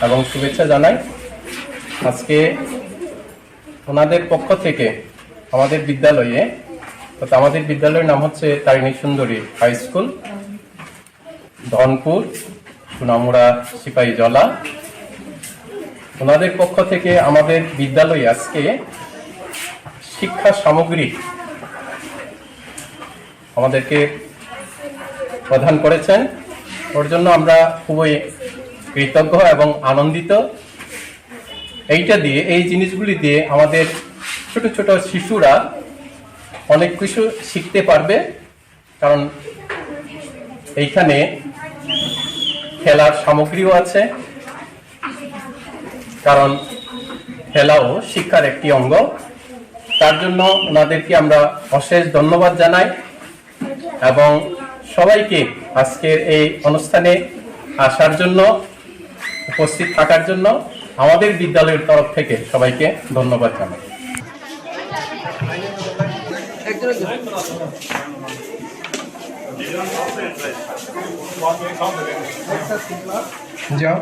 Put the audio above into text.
এবং শুভেচ্ছা জানাই। আজকে ওনাদের পক্ষ থেকে আমাদের বিদ্যালয়ে, আমাদের বিদ্যালয়ের নাম হচ্ছে তারিণী সুন্দরী হাই স্কুল, ধনপুর, সোনামুড়া, সিপাহীজলা। ওনাদের পক্ষ থেকে আমাদের বিদ্যালয়ে আজকে শিক্ষা সামগ্রী আমাদেরকে প্রদান করেছেন। ওর জন্য আমরা খুবই কৃতজ্ঞ এবং আনন্দিত। এই জিনিসগুলি দিয়ে আমাদের ছোট ছোট শিশুরা অনেক কিছু শিখতে পারবে, কারণ এইখানে খেলার সামগ্রীও আছে, কারণ খেলাও শিক্ষার একটি অঙ্গ। তার জন্য ওনাদেরকে আমরা অশেষ ধন্যবাদ জানাই এবং সবাইকে আজকের এই অনুষ্ঠানে আসার জন্য, উপস্থিত থাকার জন্য আমাদের বিদ্যালয়ের তরফ থেকে সবাইকে ধন্যবাদ জানাই। যাও।